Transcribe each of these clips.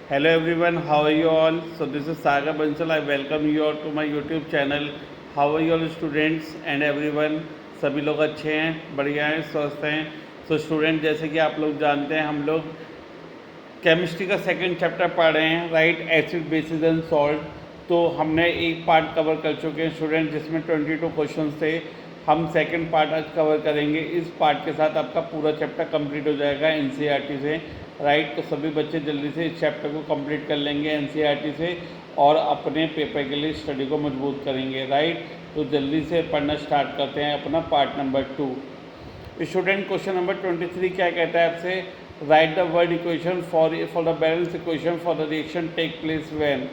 Hello everyone, how are you all? So this is Sagar Bansal. I welcome you all to my YouTube channel. How are you all students and everyone? सभी लोग अच्छे हैं, बढ़िया हैं, स्वस्थ हैं. So student, जैसे कि आप लोग जानते हैं, हम लोग केमिस्ट्री का सेकंड चैप्टर पढ़ रहे हैं, right, acid basis and salt. तो हमने एक पार्ट कवर कर चुके हैं स्टूडेंट, जिसमें 22 क्वेश्चन थे. हम सेकंड पार्ट आज कवर करेंगे. इस पार्ट के साथ आपका पूरा चैप्टर कंप्लीट हो जाएगा एनसीईआरटी से, राइट. तो सभी बच्चे जल्दी से इस चैप्टर को कंप्लीट कर लेंगे एनसीईआरटी से और अपने पेपर के लिए स्टडी को मजबूत करेंगे, राइट. तो जल्दी से पढ़ना स्टार्ट करते हैं अपना part number 2. Student, question number 23 क्या कहता है आपसे? Write the word equation for the balance equation for the reaction take place when.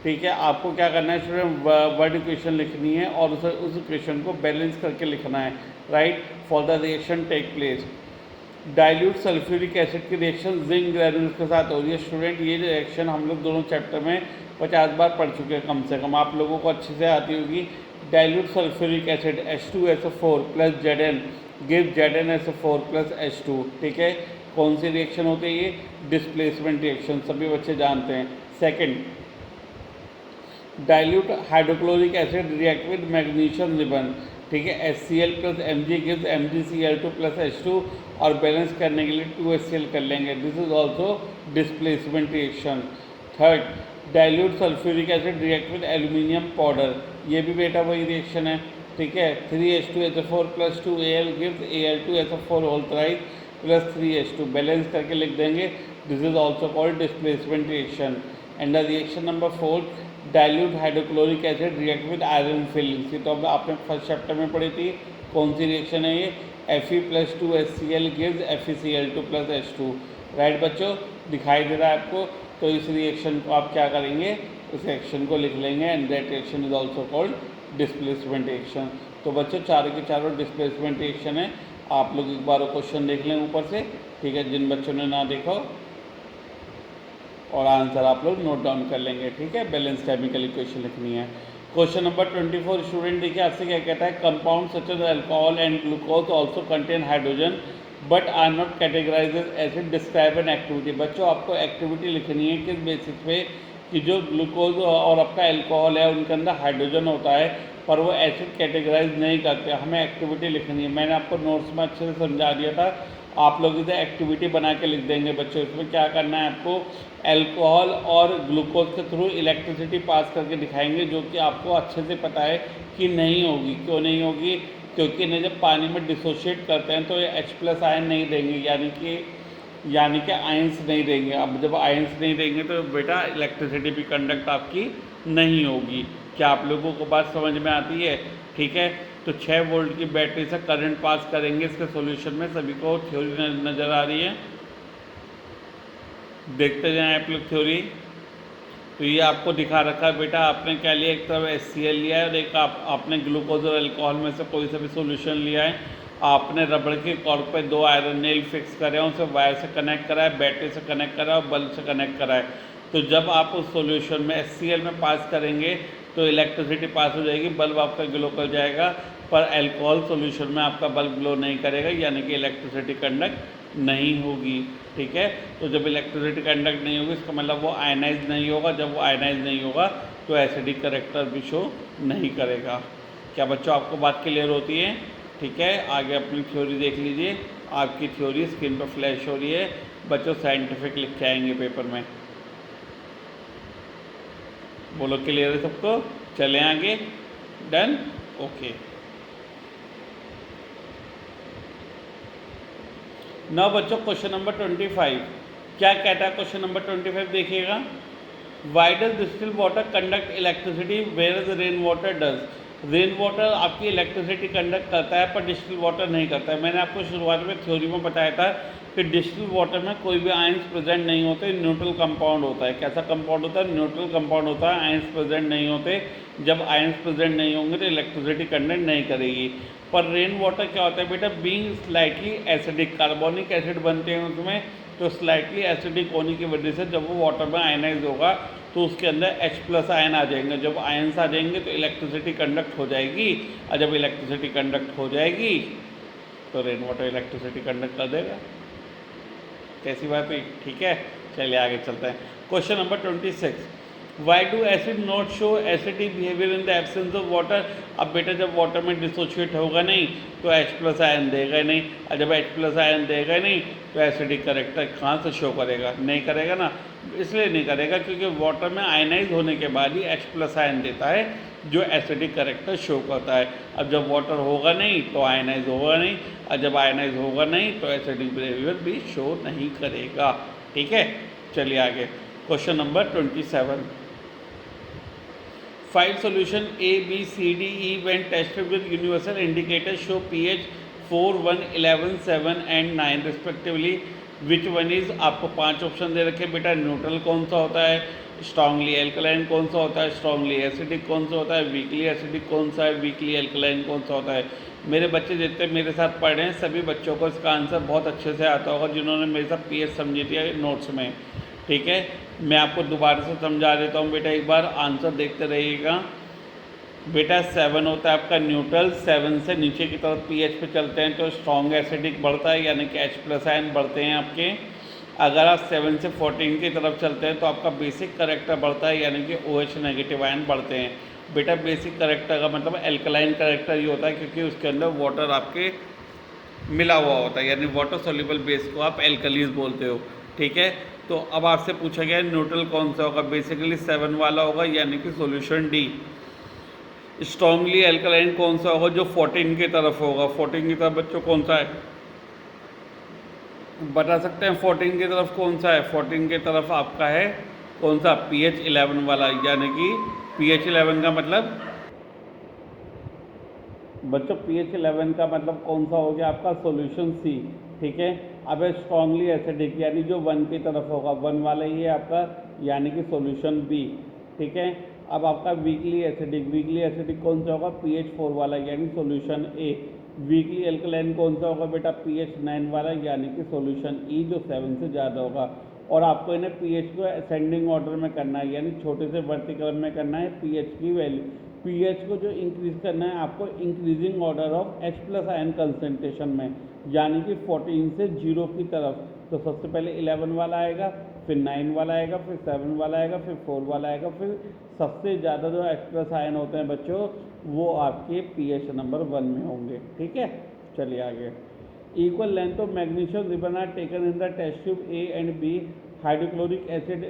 ठीक है, आपको क्या करना है स्टूडेंट? वर्ड इक्वेशन लिखनी है और उस इक्वेशन को बैलेंस करके लिखना है, right. For the reaction take place. Dilute sulphuric acid की रिएक्शन जिंक ग्रेन्यूल्स के साथ हो रही है स्टूडेंट. ये रिएक्शन हम लोग दोनों चैप्टर में 50 बार पढ़ चुके हैं, कम से कम आप लोगों को अच्छे से आती होगी. Dilute sulphuric acid H2SO4 plus Zn give ZnSO4 plus H2. ठीक है, कौन सी रिएक्शन होती है ये? डिस्प्लेसमेंट रिएक्शन, सभी बच्चे जानते हैं. Second, dilute hydrochloric acid react with magnesium ribbon. ठीक है, HCl plus Mg gives MgCl2 plus H2 और बैलेंस करने के लिए 2HCl कर लेंगे. This is also displacement reaction. Third, dilute sulphuric acid react with aluminium powder. ये भी बेटा वही रिएक्शन है. ठीक है, 3H2SO4 plus 2Al gives Al2SO4 whole thrice plus 3H2. Balance करके लिख देंगे. This is also called displacement reaction. And the reaction number 4, dilute hydrochloric acid react with iron film. ये तो अब आपने फर्स्ट चैप्टर में पढ़ी थी. कौन सी रिएक्शन है ये? Fe plus 2HCl gives FeCl2 plus H2. Right बच्चों, दिखाई दे रहा है आपको? तो इस रिएक्शन को आप क्या करेंगे? इस रिएक्शन को लिख लेंगे and that reaction is also called displacement reaction. तो बच्चों, चारों के चारों डिस्प्लेसमेंट रिएक्शन है. आप लोग एक बार क्वेश्चन देख लें ऊपर से. ठीक है, जिन बच्चों ने ना देखा और आंसर आप लोग नोट डाउन कर लेंगे. ठीक है, बैलेंस केमिकल इक्वेशन लिखनी है. क्वेश्चन नंबर 24 स्टूडेंट, देखिए आपसे क्या कहता है? Compound such as alcohol and glucose also contain hydrogen but are not categorize as acid. Describe an activity. बच्चों, आपको एक्टिविटी लिखनी है किस बेसिस पे कि जो ग्लूकोज और आपका अल्कोहल है उनके अंदर हाइड्रोजन होता है पर वो एसिड कैटेगराइज नहीं करते. हमें एक्टिविटी लिखनी है. मैंने आपको नोट्स में अच्छे से समझा दिया था. आप लोग इसे एक्टिविटी बना के लिख देंगे बच्चों. इसमें क्या करना है आपको? अल्कोहल और ग्लूकोज के थ्रू इलेक्ट्रिसिटी पास करके दिखाएंगे, जो कि आपको अच्छे से पता है कि नहीं होगी. क्यों नहीं होगी? क्योंकि इन्हें जब पानी में डिसोशिएट करते हैं तो ये H+ आयन नहीं देंगे, यानी कि आयंस नहीं देंगे. अब जब आयंस नहीं देंगे तो बेटा इलेक्ट्रिसिटी भी कंडक्ट आपकी नहीं होगी. क्या आप लोगों को बात समझ में आती है? ठीक है, तो 6 वोल्ट की बैटरी से करंट पास करेंगे इसके सॉल्यूशन में. सभी को थ्योरी नज़र आ रही है? देखते जाएं आप लोग थ्योरी. तो ये आपको दिखा रखा है बेटा. आपने क्या लिया? एक तरफ HCl लिया है और एक आपने ग्लूकोज और अल्कोहल में से कोई सा भी सॉल्यूशन लिया है. आपने रबड़ के कॉर्ड पे 2 आयरन नेल फिक्स करे हैं, उसे वायर से कनेक्ट करा है, बैटरी से कनेक्ट करा है और बल्ब से कनेक्ट करा है. तो जब आप उस सॉल्यूशन में HCl में पास करेंगे तो इलेक्ट्रिसिटी पास हो जाएगी, बल्ब आपका ग्लो कर जाएगा. पर अल्कोहल सॉल्यूशन में आपका बल्ब ग्लो नहीं करेगा, यानी कि इलेक्ट्रिसिटी कंडक्ट नहीं होगी. ठीक है, तो जब इलेक्ट्रिसिटी कंडक्ट नहीं होगी इसका मतलब वो आयनाइज नहीं होगा. जब वो आयनाइज नहीं होगा तो एसिडिक करेक्टर भी शो नहीं करेगा. क्या बच्चों, आपको बात क्लियर होती है? ठीक है, आगे अपनी थ्योरी देख लीजिए. आपकी थ्योरी स्क्रीन पर फ्लैश हो रही है. बच्चों, साइंटिफिक लिख के आएंगे पेपर में. बोलो क्लियर है सबको? चलें आगे. डन? ओके. नाउ बच्चों, क्वेश्चन नंबर 25 क्या कहता है? क्वेश्चन नंबर 25 देखिएगा. Why does distil water conduct electricity where rain water does. Rain water आपकी इलेक्ट्रिसिटी कंडक्ट करता है पर डिस्टिल वाटर नहीं करता है. मैंने आपको शुरुआत में थ्योरी में बताया था कि डिस्टिल वाटर में कोई भी आयंस प्रेजेंट नहीं होते, न्यूट्रल कंपाउंड होता है. कैसा कंपाउंड होता है? न्यूट्रल कंपाउंड होता है. आयंस प्रेजेंट नहीं होते. जब आयंस प्रेजेंट नहीं होंगे तो इलेक्ट्रिसिटी कंडक्ट नहीं करेगी. पर रेन वाटर क्या होता है बेटा? Being slightly acidic, carbonic acid बनते हैं उसमें, तो स्लाइटली एसिडिक होने की वजह से जब वो वाटर में आयनाइज होगा तो उसके अंदर H+ आयन आ जाएंगे. जब आयन्स आ जाएंगे तो इलेक्ट्रिसिटी कंडक्ट हो जाएगी, और जब इलेक्ट्रिसिटी कंडक्ट हो जाएगी तो रेन वाटर इलेक्ट्रिसिटी कंडक्ट कर देगा. कैसी बात हुई? ठीक है, चलिए आगे चलते हैं। Question number 26, why do acid not show acidic behaviour in the absence of water. अब बेटा जब वाटर में डिसोशिएट होगा नहीं तो H प्लस आयन देगा नहीं, और जब H प्लस आयन देगा नहीं तो एसिडिक करेक्टर कहाँ से शो करेगा, नहीं करेगा ना। इसलिए नहीं करेगा क्योंकि वाटर में आयनाइज होने के बाद ही H प्लस आयन देता है जो एसिडिक करेक्टर शो करता है। अब जब वाटर होगा नहीं तो आयनाइज होगा नहीं, और जब आयनाइज होगा नहीं तो एसिडिक बिहेवियर भी शो नहीं करेगा। ठीक है, चलिए आगे। Question number 27, five solution A, B, C, D, E when tested with universal indicators show pH 4, 1, 11, 7 and 9 respectively. Which one is, आपको 5 ऑप्शन दे रखे बेटा। न्यूट्रल कौन सा होता है, स्ट्रांगली एल्कलाइन कौन सा होता है, स्ट्रांगली एसिडिक कौन सा होता है, वीकली एसिडिक कौन सा है, वीकली एल्कलाइन कौन सा होता है। मेरे बच्चे जितने मेरे साथ पढ़े हैं सभी बच्चों को इसका आंसर बहुत अच्छे से आता होगा जिन्होंने मेरे साथ पीएच समझी थी नोट्स में। ठीक है, मैं आपको दोबारा से समझा देता हूँ बेटा, एक बार आंसर देखते रहिएगा। बेटा 7 होता है आपका न्यूट्रल, 7 से नीचे की तरफ पीएच पे चलते हैं तो स्ट्रॉन्ग एसिडिक बढ़ता है, यानी कि H प्लस आयन बढ़ते हैं आपके। अगर आप 7 से 14 की तरफ चलते हैं तो आपका बेसिक करेक्टर बढ़ता है, यानी कि OH नेगेटिव आयन बढ़ते हैं। बेटा बेसिक करेक्टर का मतलब एल्कलाइन करेक्टर ही होता है क्योंकि उसके अंदर वाटर आपके मिला हुआ होता है, यानी वाटर सोल्यूबल बेस को आप एल्कलीज बोलते हो। ठीक है, तो अब आपसे पूछा गया न्यूट्रल कौन सा होगा, बेसिकली 7 वाला होगा, यानी कि सॉल्यूशन डी। स्ट्रांगली एल्कलाइन कौन सा होगा, जो 14 की तरफ होगा। 14 की तरफ बच्चों कौन सा है, बता सकते हैं 14 की तरफ कौन सा है। 14 की तरफ आपका है कौन सा, pH 11 वाला, यानी कि pH 11 का मतलब बच्चों pH 11 का मतलब कौन सा हो गया आपका, सॉल्यूशन सी। ठीक है, अब स्ट्रांगली एसिडिक यानी जो 1 की तरफ होगा, 1 वाला ही है आपका, यानी कि सॉल्यूशन बी। ठीक है, अब आपका वीकली एसिडिक कौन सा होगा, pH 4 वाला, यानी सॉल्यूशन ए। वीकली एल्कलाइन कौन सा होगा बेटा, pH 9 वाला, यानी कि सॉल्यूशन ई, जो 7 से ज़्यादा होगा। और आपको इन्हें pH को असेंडिंग ऑर्डर में करना है, यानी छोटे से बढ़ते क्रम में करना है pH की वैल्यू। pH को जो इंक्रीज करना है आपको increasing order of H plus ion concentration में, यानी कि 14 से 0 की तरफ। तो सबसे पहले 11 वाला आएगा, फिर 9 वाला आएगा, फिर 7 वाला आएगा, फिर 4 वाला आएगा, फिर सबसे ज़्यादा जो H प्लस आयन होते हैं बच्चों वो आपके pH नंबर 1 में होंगे। ठीक है, चलिए आगे। Equal length of magnesium ribbon are taken in the test tube A and B। Hydrochloric acid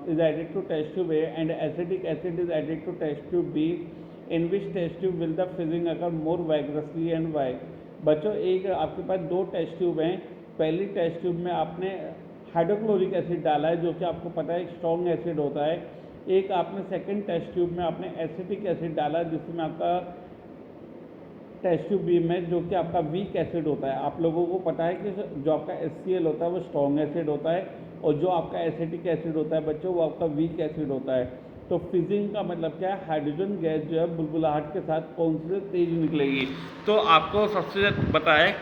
is added to test tube A and acetic acid is added to test tube B. In which test tube will the fizzing occur more vigorously and why? बच्चों एक आपके पास 2 test tube हैं। पहली test tube में आपने hydrochloric acid डाला है जो कि आपको पता है स्ट्रॉन्ग एसिड होता है। एक आपने सेकंड टेस्ट ट्यूब में आपने एसिटिक एसिड डाला जिसमें आपका टेस्ट ट्यूब बी में जो कि आपका वीक एसिड होता है। आप लोगों को पता है कि जो आपका HCl होता है वो स्ट्रॉन्ग एसिड होता है और जो आपका एसिटिक एसिड होता है बच्चों वो आपका वीक एसिड होता है। तो फिजिंग का मतलब क्या है, हाइड्रोजन गैस जो है बुलबुलाहट के साथ कौन से तेज निकलेगी। तो आपको सबसे बताए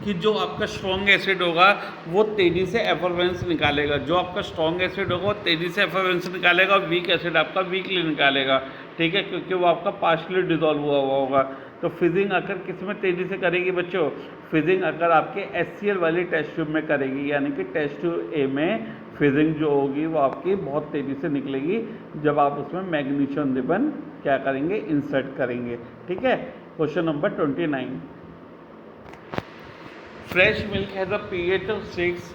कि जो आपका स्ट्रॉन्ग एसिड होगा वो तेज़ी से एफर्वेंस निकालेगा, जो आपका स्ट्रॉन्ग एसिड होगा वो तेज़ी से एफर्वेंस निकालेगा और वीक एसिड आपका वीकली निकालेगा। ठीक है, क्योंकि वो आपका पार्शली डिजॉल्व हुआ होगा। तो फिजिंग अगर किस में तेज़ी से करेगी बच्चों, फिजिंग अगर आपके HCl वाली टेस्ट ट्यूब में करेगी, यानी कि टेस्ट ट्यूब ए में फिजिंग जो होगी वो आपकी बहुत तेज़ी से निकलेगी जब आप उसमें मैग्नीशियम रिबन क्या करेंगे, इंसर्ट करेंगे। ठीक है, question number 29, fresh milk has a pH of 6.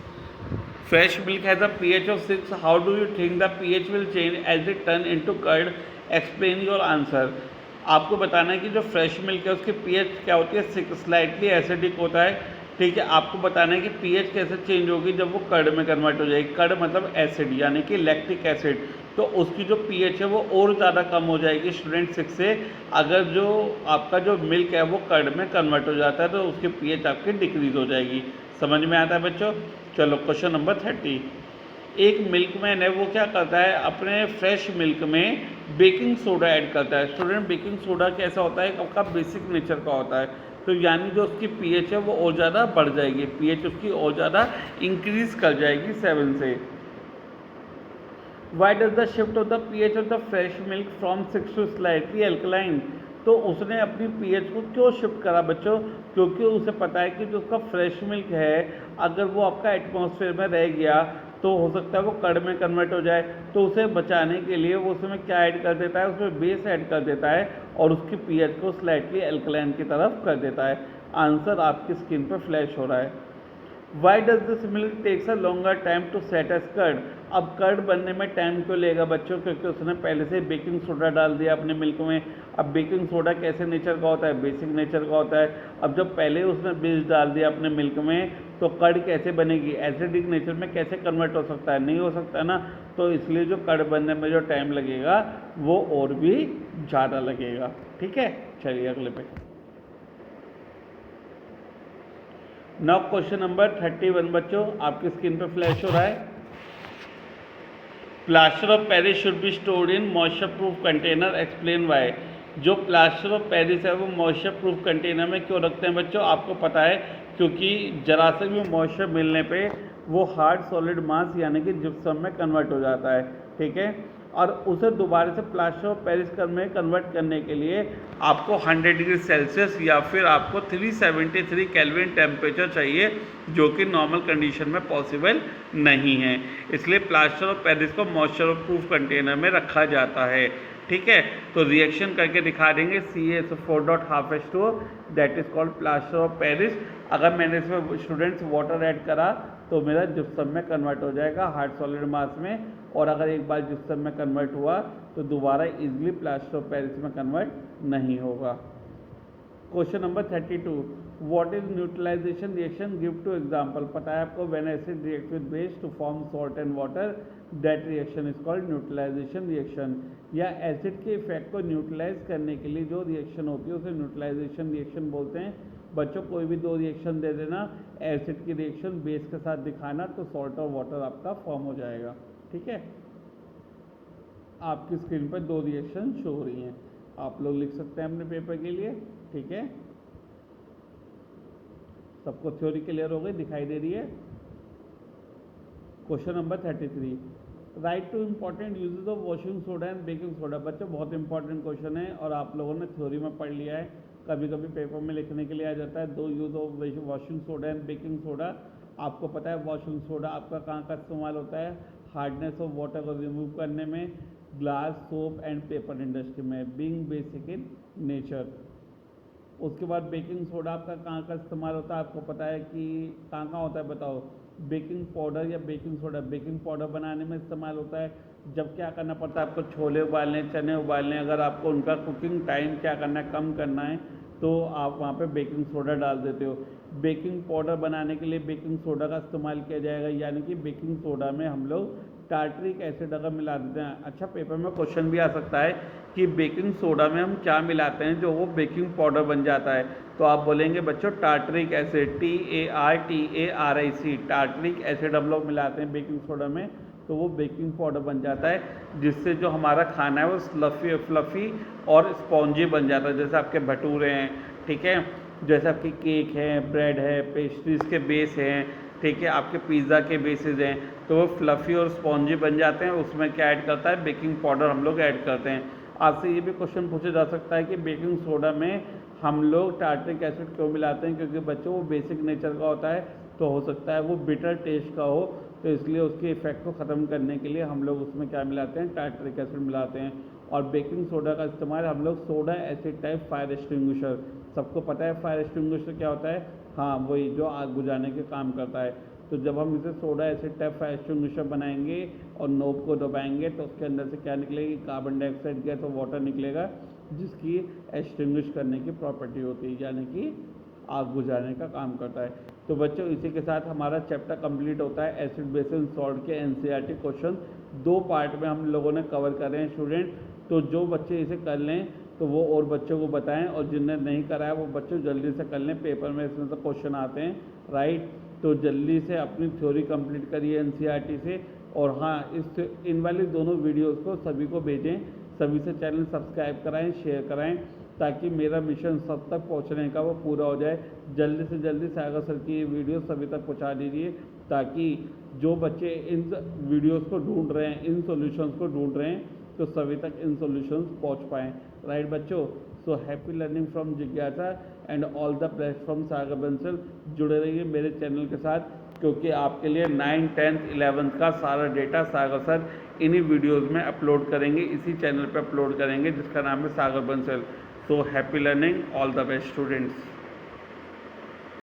Fresh milk has a pH of 6. How do you think the pH will change as it turn into curd? Explain your answer. आपको बताना है कि जो fresh milk है उसकी pH क्या होती है, 6, स्लाइटली एसिडिक होता है। ठीक है, आपको बताना है कि pH कैसे चेंज होगी जब वो कर्ड में कन्वर्ट हो जाएगी। कर्ड मतलब एसिड यानी कि लैक्टिक एसिड, तो उसकी जो pH है वो और ज़्यादा कम हो जाएगी स्टूडेंट 6 से। अगर जो आपका जो मिल्क है वो कर्ड में कन्वर्ट हो जाता है तो उसकी pH आपकी डिक्रीज हो जाएगी। समझ में आता है बच्चों। चलो क्वेश्चन नंबर 30, एक मिल्कमैन है वो क्या करता है, अपने फ्रेश मिल्क में बेकिंग सोडा ऐड करता है। स्टूडेंट बेकिंग सोडा कैसा होता है, आपका बेसिक नेचर का होता है, तो यानी जो उसकी pH है वो और ज़्यादा बढ़ जाएगी, pH उसकी और ज़्यादा इंक्रीज कर जाएगी 7 से। Why does the shift of the pH of the fresh milk from 6 to slightly alkaline? तो उसने अपनी पीएच को क्यों शिफ्ट करा बच्चों? क्योंकि उसे पता है कि जो उसका फ्रेश मिल्क है अगर वो आपका एटमॉस्फेयर में रह गया तो हो सकता है वो कर्ड में कन्वर्ट हो जाए। तो उसे बचाने के लिए वो उसमें क्या ऐड कर देता है, उसमें बेस ऐड कर देता है और उसकी पीएच को स्लाइटली अल्कलाइन की तरफ कर देता है। आंसर आपकी स्क्रीन पर फ्लैश हो रहा है। Why does this milk takes a longer time to set as curd? अब कर्ड बनने में टाइम क्यों लेगा बच्चों? क्योंकि उसने पहले से बेकिंग सोडा डाल दिया अपने मिल्क में। अब बेकिंग सोडा कैसे नेचर का होता है? बेसिक नेचर का होता है। अब जब पहले उसने बेस डाल दिया अपने मिल्क में तो कर्ड कैसे बनेगी? एसिडिक नेचर में कैसे कन्वर्ट हो सकता है? नहीं हो सकता ना। तो इसलिए जो कर्ड बनने में जो टाइम लगेगा वो और भी ज़्यादा लगेगा। ठीक है, चलिए अगले पे। नाउ क्वेश्चन नंबर 31 बच्चों आपकी स्क्रीन पे फ्लैश हो रहा है। Plaster of Paris should be stored in moisture proof container, explain why. जो प्लास्टर ऑफ पेरिस है वो मॉइस्चर प्रूफ कंटेनर में क्यों रखते हैं बच्चों? आपको पता है क्योंकि जरा से भी मॉइस्चर मिलने पे वो हार्ड सॉलिड मास यानी कि जिप्सम में कन्वर्ट हो जाता है। ठीक है, और उसे दोबारा से प्लास्टर ऑफ पेरिस में कन्वर्ट करने के लिए आपको 100 डिग्री सेल्सियस या फिर आपको 373 केल्विन टेम्परेचर चाहिए, जो कि नॉर्मल कंडीशन में पॉसिबल नहीं है। इसलिए प्लास्टर ऑफ पेरिस को मॉइस्चर प्रूफ कंटेनर में रखा जाता है। ठीक है, तो रिएक्शन करके दिखा देंगे। CaSO4.12H2O that is called plaster of Paris. अगर मैंने इसमें स्टूडेंट्स वाटर ऐड करा तो मेरा जिप्सम में कन्वर्ट हो जाएगा हार्ड सॉलिड मास में, और अगर एक बार जिप्सम में कन्वर्ट हुआ तो दोबारा इजीली प्लास्टर ऑफ पेरिस में कन्वर्ट नहीं होगा। Question number 32, what is neutralization reaction, give two example. पता है आपको, when acid react with base to form salt and water that reaction is called neutralization reaction. या एसिड के effect को neutralize करने के लिए जो रिएक्शन होती है उसे न्यूट्रलाइजेशन रिएक्शन बोलते हैं। बच्चों कोई भी दो रिएक्शन दे देना, एसिड की रिएक्शन बेस के साथ दिखाना, तो सॉल्ट और वाटर आपका फॉर्म हो जाएगा। ठीक है, आपकी स्क्रीन पर दो रिएक्शन शो हो रही हैं, आप लोग लिख सकते हैं अपने पेपर के लिए। ठीक है, सबको थ्योरी क्लियर हो गई, दिखाई दे रही है। Question number 33, right two important uses of washing soda and baking soda. बच्चों बहुत इंपॉर्टेंट क्वेश्चन है और आप लोगों ने थ्योरी में पढ़ लिया है, कभी कभी पेपर में लिखने के लिए आ जाता है। दो use of washing soda and baking soda. आपको पता है वॉशिंग सोडा आपका कहाँ का इस्तेमाल होता है? हार्डनेस ऑफ वाटर को रिमूव करने में, glass, soap and paper industry में, बीइंग बेसिक इन नेचर। उसके बाद बेकिंग सोडा आपका कहाँ का इस्तेमाल होता है? आपको पता है कि कहाँ कहाँ होता है, बताओ। बेकिंग पाउडर या बेकिंग सोडा बेकिंग पाउडर बनाने में इस्तेमाल होता है। जब क्या करना पड़ता है आपको, छोले उबालने, चने उबालने, अगर आपको उनका कुकिंग टाइम क्या करना है, कम करना है, तो आप वहाँ पे बेकिंग सोडा डाल देते हो। बेकिंग पाउडर बनाने के लिए बेकिंग सोडा का इस्तेमाल किया जाएगा, यानी कि बेकिंग सोडा में हम लोग टार्टरिक एसिड अगर मिला देते हैं। अच्छा, पेपर में क्वेश्चन भी आ सकता है कि बेकिंग सोडा में हम क्या मिलाते हैं जो वो बेकिंग पाउडर बन जाता है, तो आप बोलेंगे बच्चों tartaric acid, TARTARIC, tartaric acid हम लोग मिलाते हैं बेकिंग सोडा में, तो वो बेकिंग पाउडर बन जाता है, जिससे जो हमारा खाना है वो फ्लफ़ी और स्पॉन्जी बन जाता है। जैसे आपके भटूरे हैं, ठीक है, जैसे आपकी केक है, ब्रेड है, पेस्ट्रीज के बेस हैं, ठीक है, आपके पिज़्ज़ा के बेसिस हैं, तो वो फ्लफ़ी और स्पॉन्जी बन जाते हैं। उसमें क्या ऐड करता है? बेकिंग पाउडर हम लोग ऐड करते हैं। आपसे ये भी क्वेश्चन पूछा जा सकता है कि बेकिंग सोडा में हम लोग टार्टरिक एसिड क्यों मिलाते हैं? क्योंकि बच्चों वो बेसिक नेचर का होता है, तो हो सकता है वो बिटर टेस्ट का हो, तो इसलिए उसके इफेक्ट को ख़त्म करने के लिए हम लोग उसमें क्या मिलाते हैं? टार्टरिक एसिड मिलाते हैं। और बेकिंग सोडा का इस्तेमाल हम लोग soda acid type fire extinguisher, सबको पता है फायर एक्सटिंग्विशर क्या होता है? हाँ, वही जो आग बुझाने के काम करता है। तो जब हम इसे soda acid type fire extinguisher बनाएंगे और नोब को दबाएंगे तो उसके अंदर से क्या निकलेगी? कार्बन डाइऑक्साइड गैस और वाटर निकलेगा, जिसकी एक्सटिंग्विश करने की प्रॉपर्टी होती है, यानी कि आग बुझाने का काम करता है। तो बच्चों इसी के साथ हमारा चैप्टर कंप्लीट होता है। एसिड बेस एंड सॉल्ट के NCERT क्वेश्चन दो पार्ट में हम लोगों ने कवर कर रहे हैं स्टूडेंट। तो जो बच्चे इसे कर लें तो वो और बच्चों को बताएं, और जिन्हें नहीं करा है वो बच्चों जल्दी से कर लें, पेपर में इसमें से क्वेश्चन आते हैं, राइट। तो जल्दी से अपनी थ्योरी कंप्लीट करिए NCERT से। और हाँ, इन वाली दोनों वीडियोज़ को सभी को भेजें, सभी से चैनल सब्सक्राइब कराएँ, शेयर कराएँ, ताकि मेरा मिशन सब तक पहुंचने का वो पूरा हो जाए। जल्दी से जल्दी सागर सर की ये वीडियो सभी तक पहुंचा दीजिए, ताकि जो बच्चे इन वीडियोस को ढूंढ रहे हैं, इन सॉल्यूशंस को ढूंढ रहे हैं, तो सभी तक इन सॉल्यूशंस पहुंच पाएँ, राइट बच्चों। सो हैप्पी लर्निंग फ्रॉम जिज्ञासा and all the best from Sagar Bansal. जुड़े रहिए मेरे चैनल के साथ, क्योंकि आपके लिए 9th 10th 11th का सारा डेटा सागर सर इन्हीं वीडियोज़ में अपलोड करेंगे, इसी चैनल पर अपलोड करेंगे जिसका नाम है Sagar Bansal. So happy learning, all the best students.